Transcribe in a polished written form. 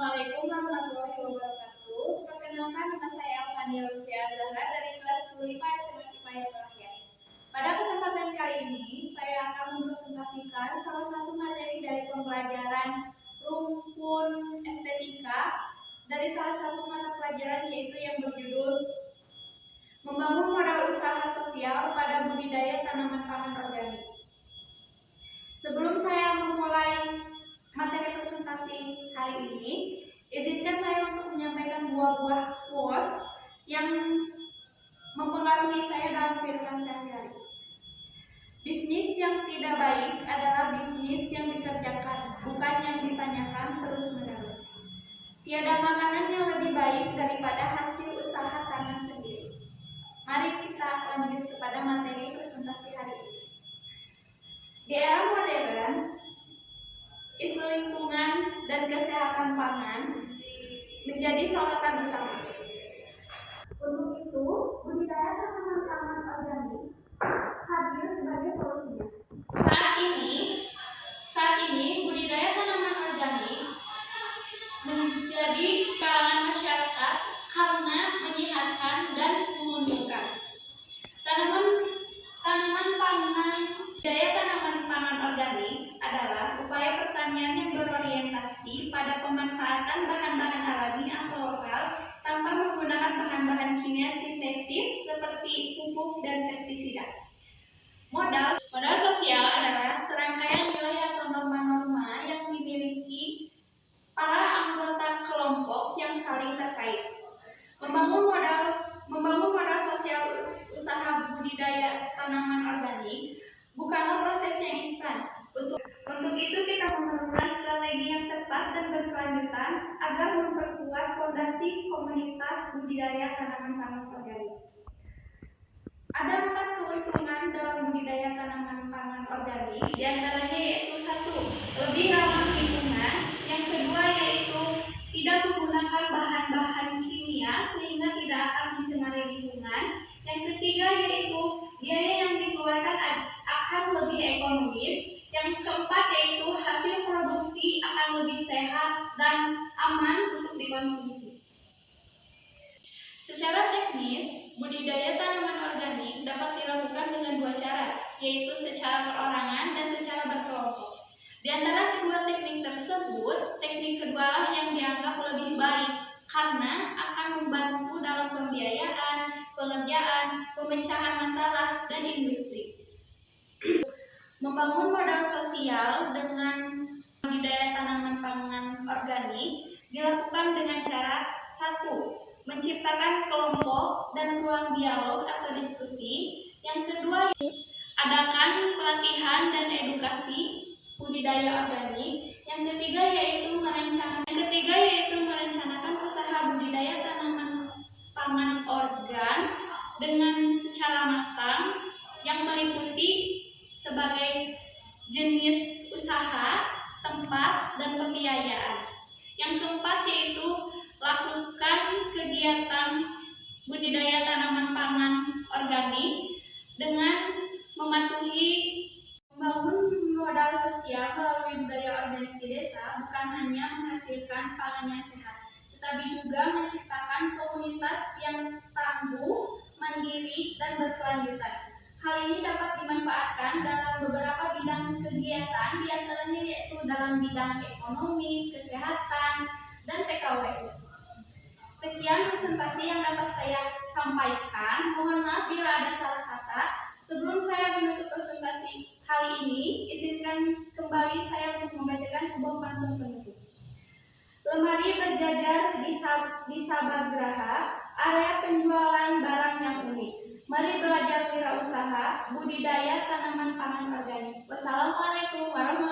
Assalamualaikum warahmatullahi wabarakatuh. Perkenalkan, nama saya Fania Lufia Zahra dari kelas 10 IPA SMA IPA yang terakhir. Pada kesempatan kali ini, saya akan mempresentasikan salah satu materi dari pembelajaran rumpun estetika dari salah satu mata pelajaran, yaitu yang berjudul Membangun Modal Usaha Sosial pada Budidaya Tanaman Pangan Organik. Sebelum saya memulai materi presentasi hari ini, izinkan saya untuk menyampaikan buah-buah quotes yang mempengaruhi saya dalam kehidupan sehari-hari. Bisnis yang tidak baik adalah bisnis yang dikerjakan, bukan yang ditanyakan terus-menerus. Tiada makanan yang lebih baik daripada hasil usaha tangan sendiri. Mari kita lanjut kepada materi presentasi hari ini. Di era modern, isu lingkungan dan kesehatan pangan menjadi sorotan utama. Untuk itu, budidaya tanaman pangan organik hadir sebagai solusinya. Saat ini budidaya tanaman organik menjadi kalangan masyarakat karena menyehatkan dan menguntungkan. Budidaya tanaman pangan organik adalah upaya pertanian yang berorientasi pada pemanfaatan bahan-bahan alami atau lokal tanpa menggunakan bahan-bahan kimia sintesis seperti pupuk dan pestisida. Modal sosial adalah serangkaian nilai atau norma-norma yang dimiliki para anggota kelompok yang saling terkait. Membangun modal sosial usaha budidaya tanaman organik bukanlah proses yang instan. Untuk itu kita memerlukan strategi yang tepat dan berkelanjutan agar memperkuat fondasi komunitas budidaya tanaman pangan organik. Ada 4 keuntungan dalam budidaya tanaman pangan organik, diantaranya yaitu 1. Lebih ramah lingkungan. Yang kedua yaitu tidak menggunakan bahan-bahan kimia sehingga tidak akan mencemari lingkungan. Yang ketiga yaitu biaya yang dikeluarkan akan lebih ekonomis. Yang keempat yaitu hasil produksi akan lebih sehat dan aman untuk dikonsumsi. Secara teknis, budidaya tanaman organik dapat dilakukan dengan 2 cara, yaitu secara perorangan dan secara berkelompok. Di antara kedua teknik tersebut, teknik kedua yang dianggap lebih baik karena akan membantu dalam pembiayaan, pengerjaan, pemecahan masalah, dan industri. Membangun modal sosial dengan budidaya tanaman pangan organik dilakukan dengan cara 1. Menciptakan kelompok dan ruang dialog atau diskusi. Yang kedua, adakan pelatihan dan edukasi budidaya organik. Yang ketiga yaitu merencanakan usaha budidaya tanaman pangan organ dengan secara matang yang meliputi sebagai jenis usaha, tempat, dan pembiayaan. Yang keempat yaitu lakukan kegiatan budidaya tanaman pangan organik dengan mematuhi membangun modal sosial melalui budidaya organik di desa bukan hanya menghasilkan pangan yang sehat, tetapi juga menciptakan komunitas yang tangguh, mandiri, dan berkelanjutan. Hal ini dapat dimanfaatkan dalam beberapa bidang kegiatan, diantaranya yaitu dalam bidang ekonomi, kesehatan, dan TKW. Sekian presentasi yang dapat saya sampaikan. Mohon maaf bila ada salah kata. Sebelum saya menutup presentasi kali ini, izinkan kembali saya untuk membacakan sebuah pantun penutup. Lemari berjajar di Sabagraha, area penjualan barang yang unik. Mari belajar wirausaha budidaya tanaman pangan organik. Wassalamualaikum warahmatullahi wabarakatuh.